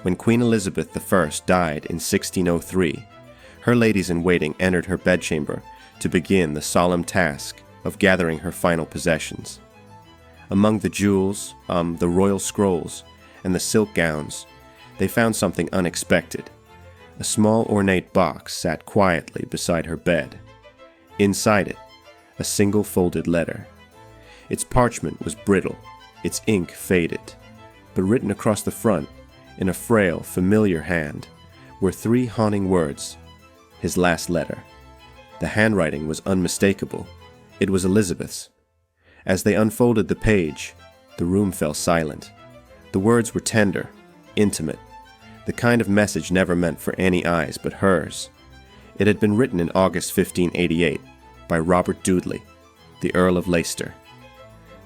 When Queen Elizabeth I died in 1603, her ladies-in-waiting entered her bedchamber to begin the solemn task of gathering her final possessions. Among the jewels, the royal scrolls, and the silk gowns, they found something unexpected. A small ornate box sat quietly beside her bed. Inside it, a single folded letter. Its parchment was brittle, its ink faded, but written across the front, in a frail, familiar hand, were 3 haunting words: his last letter. The handwriting was unmistakable. It was Elizabeth's. As they unfolded the page, the room fell silent. The words were tender, intimate, the kind of message never meant for any eyes but hers. It had been written in August 1588 by Robert Dudley, the Earl of Leicester,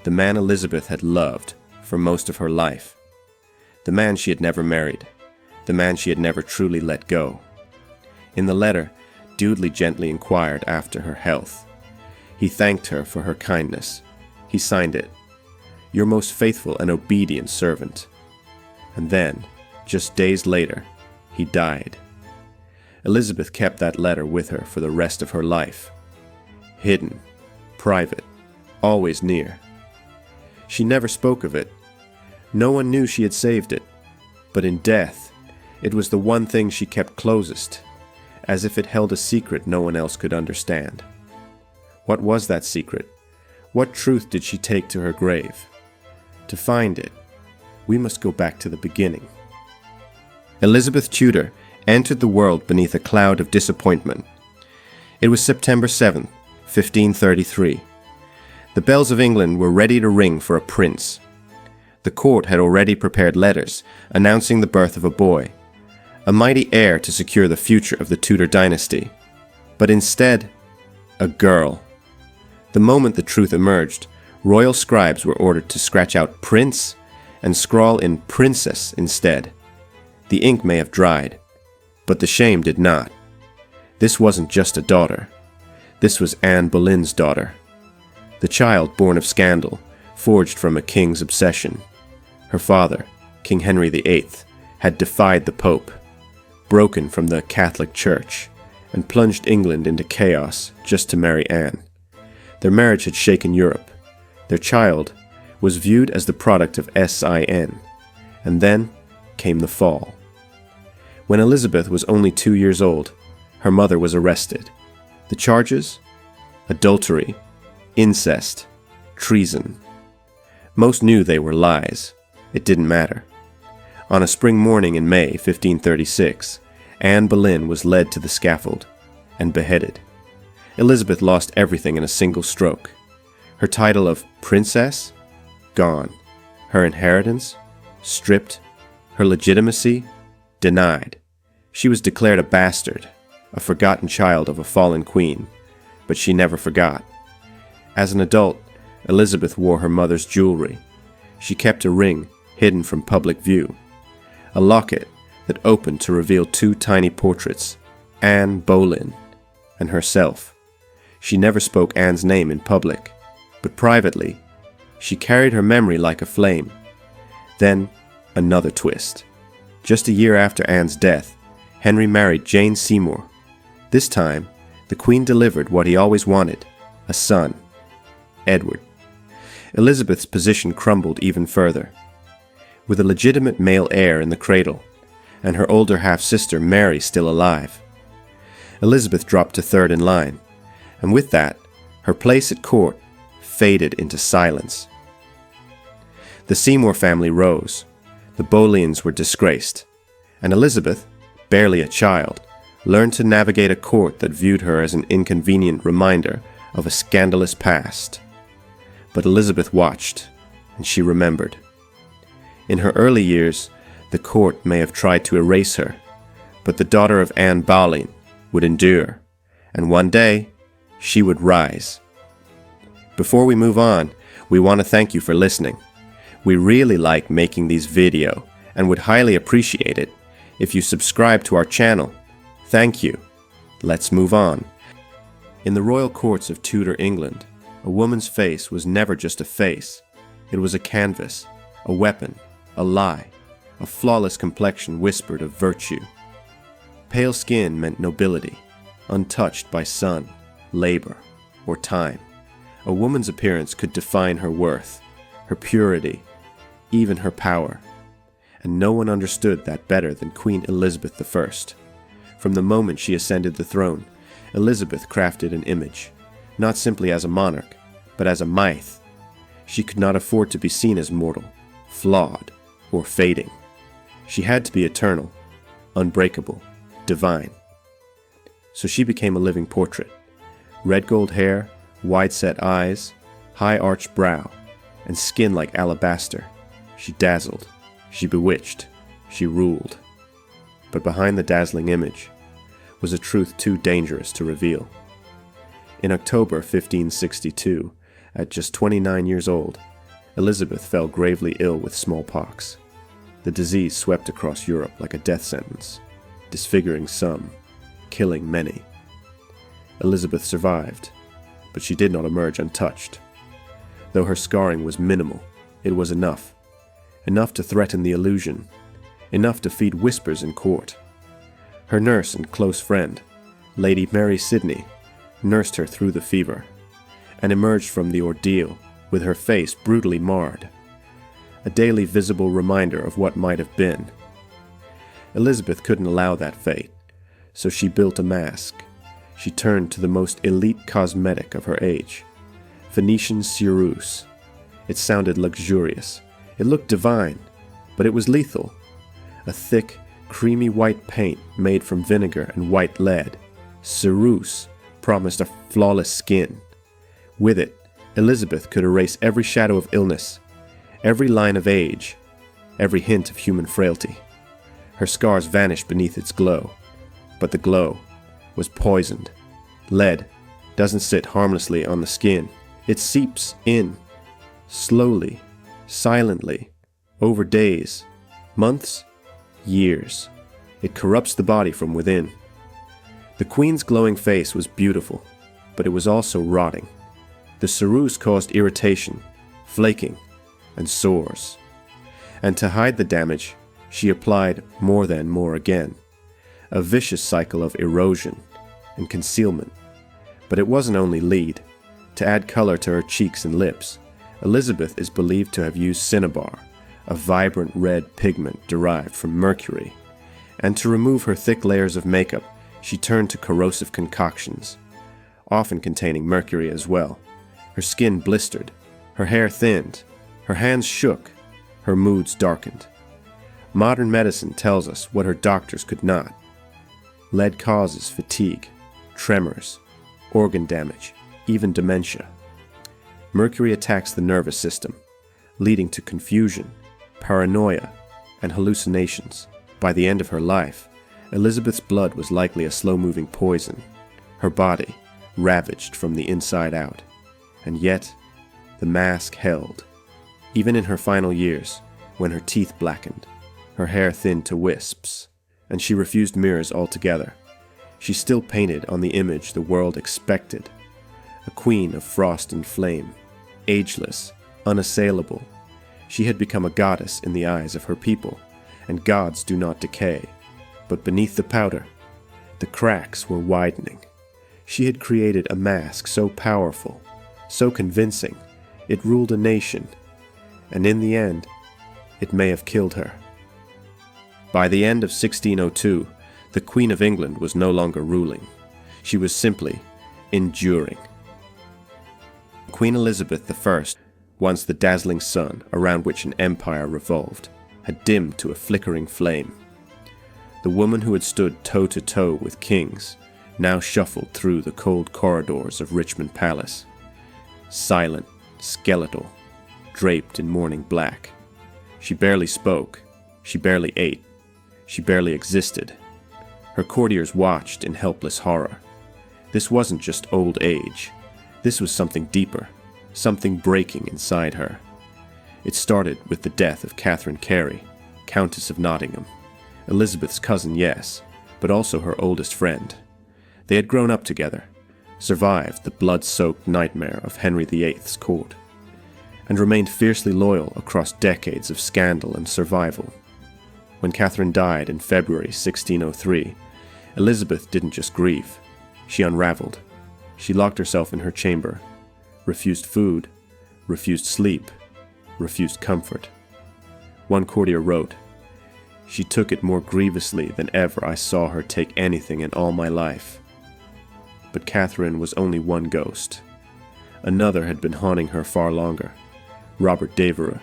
the man Elizabeth had loved for most of her life, the man she had never married, the man she had never truly let go. In the letter, Dudley gently inquired after her health. He thanked her for her kindness. He signed it, "Your most faithful and obedient servant." And then, just days later, he died. Elizabeth kept that letter with her for the rest of her life. Hidden, private, always near. She never spoke of it. No one knew she had saved it. But in death, it was the one thing she kept closest, as if it held a secret no one else could understand. What was that secret? What truth did she take to her grave? To find it, we must go back to the beginning. Elizabeth Tudor entered the world beneath a cloud of disappointment. It was September 7th, 1533. The bells of England were ready to ring for a prince. The court had already prepared letters announcing the birth of a boy, a mighty heir to secure the future of the Tudor dynasty. But instead, a girl. The moment the truth emerged, royal scribes were ordered to scratch out prince and scrawl in princess instead. The ink may have dried, but the shame did not. This wasn't just a daughter. This was Anne Boleyn's daughter. The child born of scandal, forged from a king's obsession. Her father, King Henry VIII, had defied the Pope, broken from the Catholic Church, and plunged England into chaos just to marry Anne. Their marriage had shaken Europe. Their child was viewed as the product of sin, and then came the fall. When Elizabeth was only 2 years old, her mother was arrested. The charges? Adultery, incest, treason. Most knew they were lies. It didn't matter. On a spring morning in May 1536, Anne Boleyn was led to the scaffold and beheaded. Elizabeth lost everything in a single stroke. Her title of princess? Gone. Her inheritance? Stripped. Her legitimacy? Denied. She was declared a bastard, a forgotten child of a fallen queen, but she never forgot. As an adult, Elizabeth wore her mother's jewelry. She kept a ring hidden from public view, a locket that opened to reveal 2 tiny portraits, Anne Boleyn and herself. She never spoke Anne's name in public, but privately, she carried her memory like a flame. Then, another twist. Just a year after Anne's death, Henry married Jane Seymour. This time, the Queen delivered what he always wanted, a son, Edward. Elizabeth's position crumbled even further. With a legitimate male heir in the cradle, and her older half-sister Mary still alive, Elizabeth dropped to third in line, and with that, her place at court faded into silence. The Seymour family rose. The Boleyns were disgraced, and Elizabeth, barely a child, learned to navigate a court that viewed her as an inconvenient reminder of a scandalous past. But Elizabeth watched, and she remembered. In her early years, the court may have tried to erase her, but the daughter of Anne Boleyn would endure, and one day, she would rise. Before we move on, we want to thank you for listening. We really like making these videos and would highly appreciate it if you subscribe to our channel. Thank you. Let's move on. In the royal courts of Tudor England, a woman's face was never just a face. It was a canvas, a weapon, a lie, A flawless complexion whispered of virtue. Pale skin meant nobility, untouched by sun, labor, or time. A woman's appearance could define her worth, her purity, even her power. And no one understood that better than Queen Elizabeth I. From the moment she ascended the throne, Elizabeth crafted an image, not simply as a monarch, but as a myth. She could not afford to be seen as mortal, flawed, or fading. She had to be eternal, unbreakable, divine. So she became a living portrait. Red gold hair, wide-set eyes, high-arched brow, and skin like alabaster. She dazzled, she bewitched, she ruled. But behind the dazzling image was a truth too dangerous to reveal. In October 1562, at just 29 years old, Elizabeth fell gravely ill with smallpox. The disease swept across Europe like a death sentence, disfiguring some, killing many. Elizabeth survived, but she did not emerge untouched. Though her scarring was minimal, it was enough. Enough to threaten the illusion, enough to feed whispers in court. Her nurse and close friend, Lady Mary Sidney, nursed her through the fever, and emerged from the ordeal with her face brutally marred, a daily visible reminder of what might have been. Elizabeth couldn't allow that fate, so she built a mask. She turned to the most elite cosmetic of her age, Venetian ceruse. It sounded luxurious. It looked divine, but it was lethal. A thick, creamy white paint made from vinegar and white lead. Ceruse promised a flawless skin. With it, Elizabeth could erase every shadow of illness, every line of age, every hint of human frailty. Her scars vanished beneath its glow, but the glow was poisoned. Lead doesn't sit harmlessly on the skin. It seeps in, slowly, silently, over days, months, years. It corrupts the body from within. The Queen's glowing face was beautiful, but it was also rotting. The ceruse caused irritation, flaking, and sores. And to hide the damage, she applied more again. A vicious cycle of erosion and concealment. But it wasn't only lead. To add color to her cheeks and lips, Elizabeth is believed to have used cinnabar, a vibrant red pigment derived from mercury. And to remove her thick layers of makeup, she turned to corrosive concoctions, often containing mercury as well. Her skin blistered, her hair thinned, her hands shook, her moods darkened. Modern medicine tells us what her doctors could not. Lead causes fatigue, tremors, organ damage, even dementia. Mercury attacks the nervous system, leading to confusion, paranoia, and hallucinations. By the end of her life, Elizabeth's blood was likely a slow-moving poison, her body ravaged from the inside out. And yet, the mask held. Even in her final years, when her teeth blackened, her hair thinned to wisps, and she refused mirrors altogether, she still painted on the image the world expected. A queen of frost and flame, ageless, unassailable. She had become a goddess in the eyes of her people, and gods do not decay. But beneath the powder, the cracks were widening. She had created a mask so powerful, so convincing, it ruled a nation, and in the end, it may have killed her. By the end of 1602, the Queen of England was no longer ruling. She was simply enduring. Queen Elizabeth I, once the dazzling sun around which an empire revolved, had dimmed to a flickering flame. The woman who had stood toe-to-toe with kings now shuffled through the cold corridors of Richmond Palace. Silent, skeletal, draped in mourning black. She barely spoke, she barely ate, she barely existed. Her courtiers watched in helpless horror. This wasn't just old age. This was something deeper, something breaking inside her. It started with the death of Catherine Carey, Countess of Nottingham. Elizabeth's cousin, yes, but also her oldest friend. They had grown up together, survived the blood-soaked nightmare of Henry VIII's court, and remained fiercely loyal across decades of scandal and survival. When Catherine died in February 1603, Elizabeth didn't just grieve. She unraveled. She locked herself in her chamber, refused food, refused sleep, refused comfort. One courtier wrote, "She took it more grievously than ever I saw her take anything in all my life." But Catherine was only one ghost. Another had been haunting her far longer, Robert Devereux,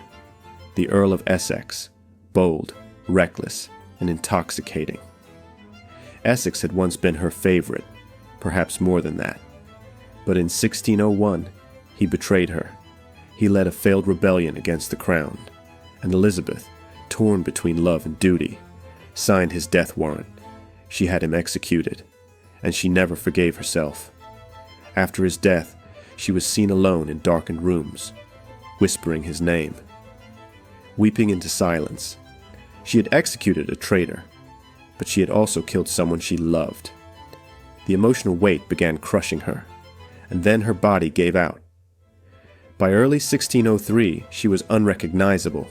the Earl of Essex, bold, reckless, and intoxicating. Essex had once been her favorite, perhaps more than that. But in 1601, he betrayed her. He led a failed rebellion against the crown, and Elizabeth, torn between love and duty, signed his death warrant. She had him executed, and she never forgave herself. After his death, she was seen alone in darkened rooms, whispering his name, weeping into silence. She had executed a traitor, but she had also killed someone she loved. The emotional weight began crushing her, and then her body gave out. By early 1603, she was unrecognizable.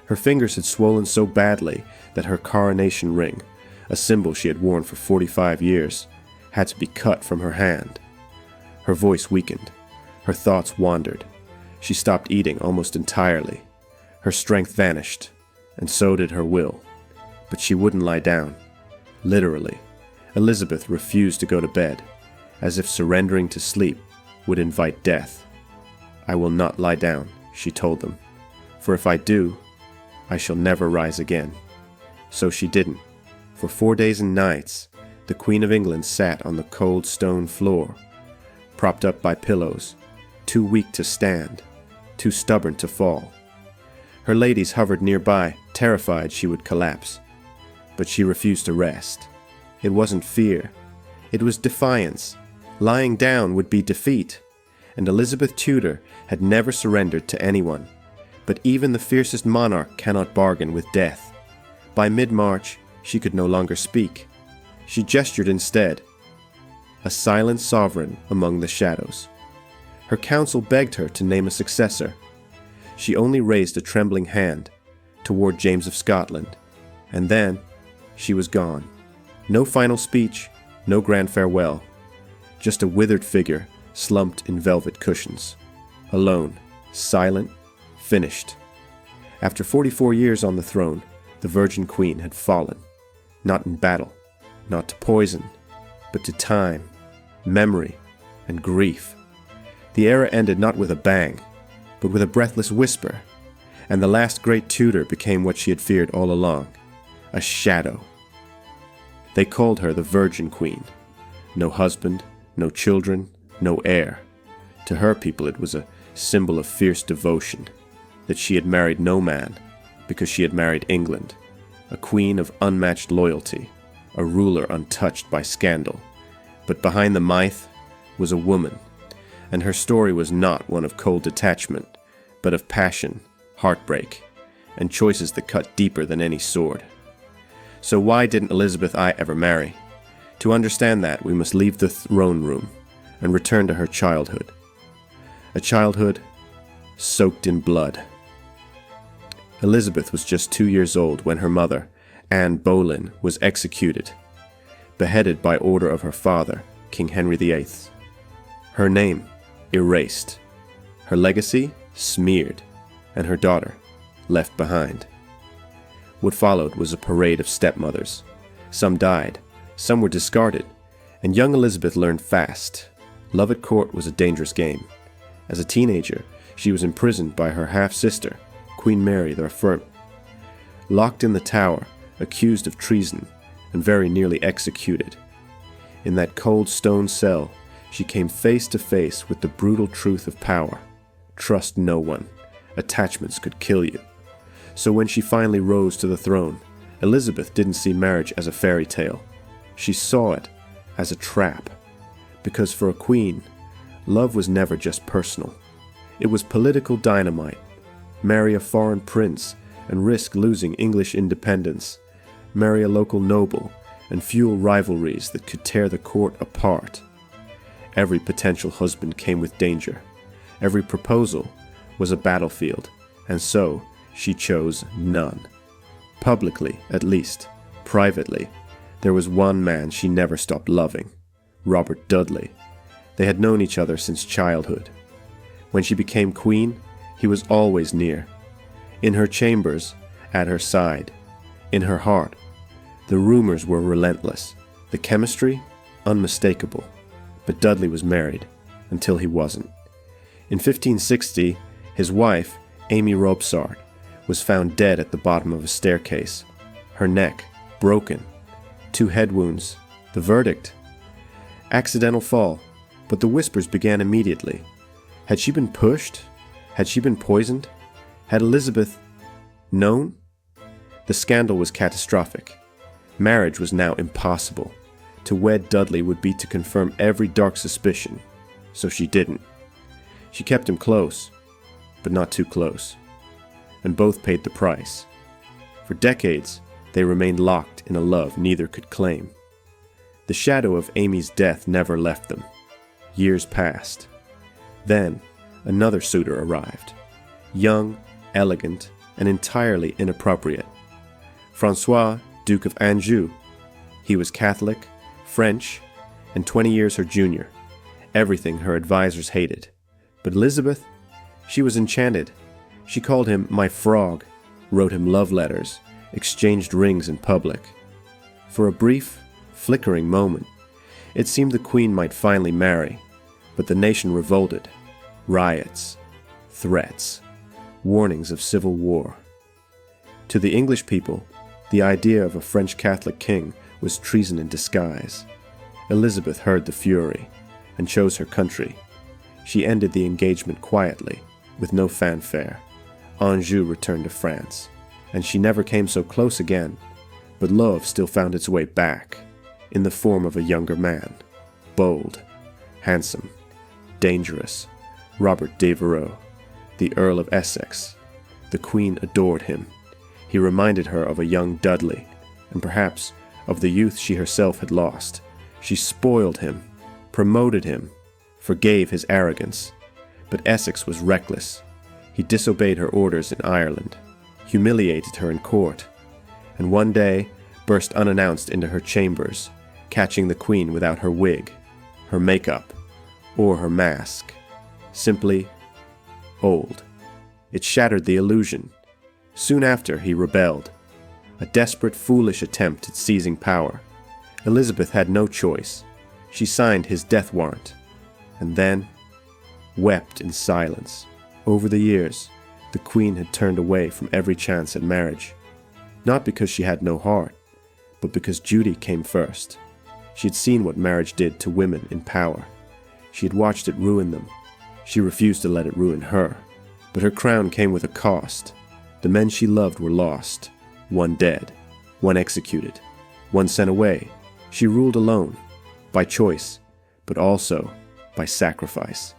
Her fingers had swollen so badly that her coronation ring, a symbol she had worn for 45 years, had to be cut from her hand. Her voice weakened. Her thoughts wandered. She stopped eating almost entirely. Her strength vanished, and so did her will. But she wouldn't lie down. Literally, Elizabeth refused to go to bed, as if surrendering to sleep would invite death. "I will not lie down," she told them, "for if I do, I shall never rise again." So she didn't. For 4 days and nights, the Queen of England sat on the cold stone floor, propped up by pillows, too weak to stand, too stubborn to fall. Her ladies hovered nearby, terrified she would collapse. But she refused to rest. It wasn't fear. It was defiance. Lying down would be defeat. And Elizabeth Tudor had never surrendered to anyone. But even the fiercest monarch cannot bargain with death. By mid-March, she could no longer speak. She gestured instead, a silent sovereign among the shadows. Her council begged her to name a successor. She only raised a trembling hand toward James of Scotland, and then she was gone. No final speech, no grand farewell, just a withered figure slumped in velvet cushions. Alone, silent, finished. After 44 years on the throne, the Virgin Queen had fallen, not in battle, not to poison, but to time, memory, and grief. The era ended not with a bang, but with a breathless whisper, and the last great Tudor became what she had feared all along, a shadow. They called her the Virgin Queen. No husband, no children, no heir. To her people it was a symbol of fierce devotion, that she had married no man, because she had married England, a queen of unmatched loyalty, a ruler untouched by scandal. But behind the might was a woman, and her story was not one of cold detachment, but of passion, heartbreak, and choices that cut deeper than any sword. So why didn't Elizabeth I ever marry? To understand that, we must leave the throne room and return to her childhood. A childhood soaked in blood. Elizabeth was just 2 years old when her mother, Anne Boleyn, was executed, beheaded by order of her father, King Henry VIII. Her name erased, her legacy smeared, and her daughter left behind. What followed was a parade of stepmothers. Some died, some were discarded, and young Elizabeth learned fast. Love at court was a dangerous game. As a teenager, she was imprisoned by her half-sister, Queen Mary I, locked in the Tower, accused of treason, and very nearly executed. In that cold stone cell, she came face to face with the brutal truth of power. Trust no one. Attachments could kill you. So when she finally rose to the throne, Elizabeth didn't see marriage as a fairy tale. She saw it as a trap. Because for a queen, love was never just personal. It was political dynamite. Marry a foreign prince and risk losing English independence. Marry a local noble and fuel rivalries that could tear the court apart. Every potential husband came with danger. Every proposal was a battlefield, and so she chose none. Publicly, at least, privately, there was one man she never stopped loving, Robert Dudley. They had known each other since childhood. When she became queen, he was always near. In her chambers, at her side, in her heart. The rumors were relentless, the chemistry unmistakable. But Dudley was married, until he wasn't. In 1560, his wife, Amy Robsart, was found dead at the bottom of a staircase, her neck broken, 2 head wounds. The verdict? Accidental fall, but the whispers began immediately. Had she been pushed? Had she been poisoned? Had Elizabeth known? The scandal was catastrophic. Marriage was now impossible. To wed Dudley would be to confirm every dark suspicion, so she didn't. She kept him close, but not too close, and both paid the price. For decades, they remained locked in a love neither could claim. The shadow of Amy's death never left them. Years passed. Then, another suitor arrived. Young, elegant, and entirely inappropriate. Francois, Duke of Anjou. He was Catholic, French, and 20 years her junior. Everything her advisors hated. But Elizabeth, she was enchanted. She called him my frog, wrote him love letters, exchanged rings in public. For a brief, flickering moment, it seemed the queen might finally marry, but the nation revolted. Riots, threats, warnings of civil war. To the English people, the idea of a French Catholic king was treason in disguise. Elizabeth heard the fury and chose her country. She ended the engagement quietly, with no fanfare. Anjou returned to France, and she never came so close again, but love still found its way back, in the form of a younger man, bold, handsome, dangerous, Robert Devereux, the Earl of Essex. The Queen adored him. He reminded her of a young Dudley, and perhaps of the youth she herself had lost. She spoiled him, promoted him, forgave his arrogance. But Essex was reckless. He disobeyed her orders in Ireland, humiliated her in court, and one day burst unannounced into her chambers, catching the Queen without her wig, her makeup, or her mask. Simply old. It shattered the illusion. Soon after, he rebelled. A desperate, foolish attempt at seizing power. Elizabeth had no choice. She signed his death warrant, and then wept in silence. Over the years, the Queen had turned away from every chance at marriage, not because she had no heart, but because duty came first. She had seen what marriage did to women in power. She had watched it ruin them. She refused to let it ruin her. But her crown came with a cost. The men she loved were lost, one dead, one executed, one sent away. She ruled alone, by choice, but also by sacrifice.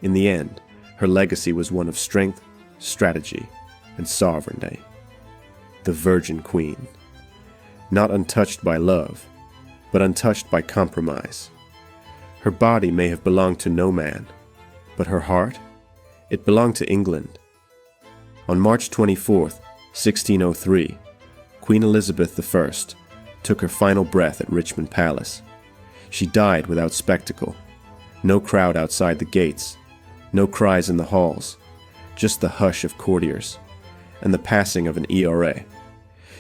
In the end, her legacy was one of strength, strategy, and sovereignty. The Virgin Queen. Not untouched by love, but untouched by compromise. Her body may have belonged to no man, but her heart, it belonged to England. On March 24th, 1603, Queen Elizabeth I took her final breath at Richmond Palace. She died without spectacle. No crowd outside the gates, no cries in the halls, just the hush of courtiers, and the passing of an ERA.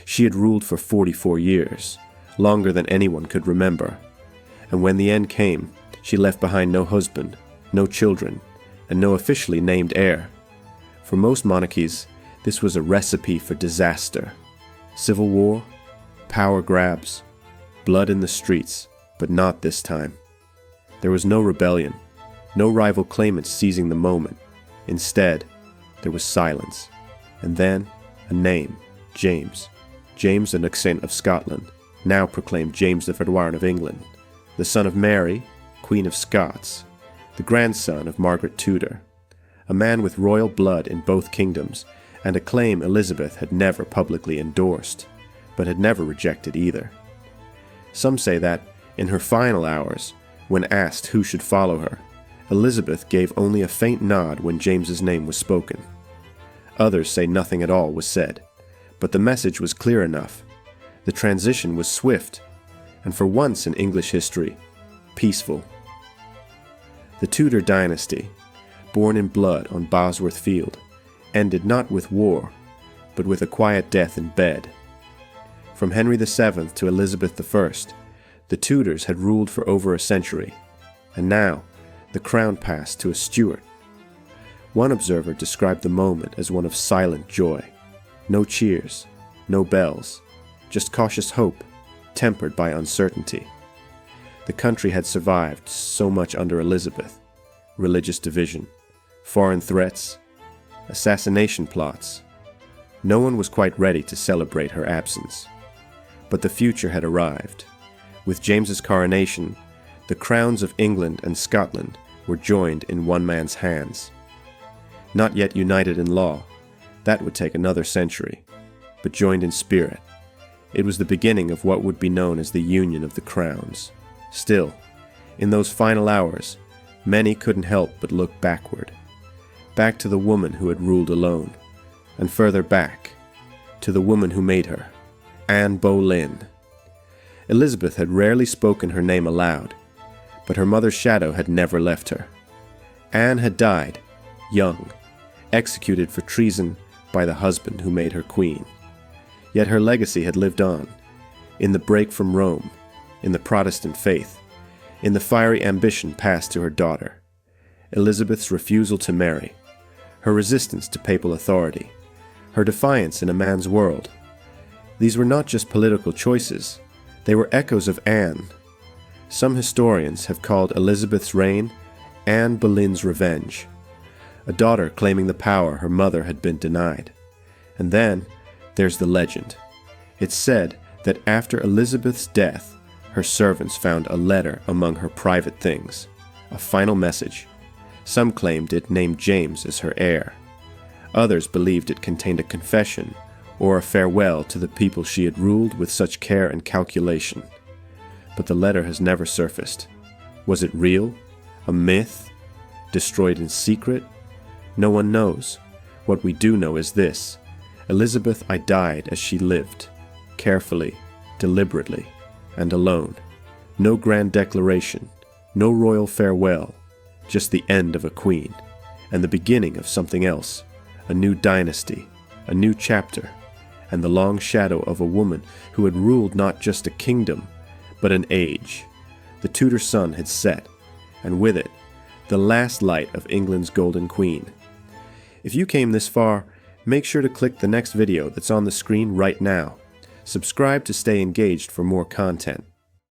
She had ruled for 44 years, longer than anyone could remember, and when the end came, she left behind no husband, no children, and no officially named heir. For most monarchies, this was a recipe for disaster. Civil war, power grabs, blood in the streets, but not this time. There was no rebellion, no rival claimants seizing the moment. Instead, there was silence. And then, a name, James. James the Nuxent of Scotland, now proclaimed James the Valois of England, the son of Mary, Queen of Scots, the grandson of Margaret Tudor, a man with royal blood in both kingdoms, and a claim Elizabeth had never publicly endorsed, but had never rejected either. Some say that, in her final hours, when asked who should follow her, Elizabeth gave only a faint nod when James's name was spoken. Others say nothing at all was said, But the message was clear enough. The transition was swift, and for once in English history, peaceful. The Tudor dynasty, born in blood on Bosworth Field, ended not with war, but with a quiet death in bed. From Henry VII to Elizabeth I, the Tudors had ruled for over a century, and now the crown passed to a Stuart. One observer described the moment as one of silent joy. No cheers, no bells, just cautious hope, tempered by uncertainty. The country had survived so much under Elizabeth: religious division, foreign threats, assassination plots. No one was quite ready to celebrate her absence. But the future had arrived. With James's coronation, the crowns of England and Scotland were joined in one man's hands. Not yet united in law, that would take another century, but joined in spirit. It was the beginning of what would be known as the Union of the Crowns. Still, in those final hours, many couldn't help but look backward. Back to the woman who had ruled alone, and further back, to the woman who made her, Anne Boleyn. Elizabeth had rarely spoken her name aloud, but her mother's shadow had never left her. Anne had died, young, executed for treason by the husband who made her queen. Yet her legacy had lived on, in the break from Rome, in the Protestant faith, in the fiery ambition passed to her daughter, Elizabeth's refusal to marry, her resistance to papal authority, her defiance in a man's world. These were not just political choices, they were echoes of Anne. Some historians have called Elizabeth's reign Anne Boleyn's revenge, a daughter claiming the power her mother had been denied. And then there's the legend. It's said that after Elizabeth's death, her servants found a letter among her private things, a final message. Some claimed it named James as her heir. Others believed it contained a confession or a farewell to the people she had ruled with such care and calculation. But the letter has never surfaced. Was it real? A myth? Destroyed in secret? No one knows. What we do know is this: Elizabeth I died as she lived, carefully, deliberately, and alone. No grand declaration, no royal farewell, just the end of a queen, and the beginning of something else, a new dynasty, a new chapter, and the long shadow of a woman who had ruled not just a kingdom, but an age. The Tudor sun had set, and with it, the last light of England's golden queen. If you came this far, make sure to click the next video that's on the screen right now. Subscribe to stay engaged for more content.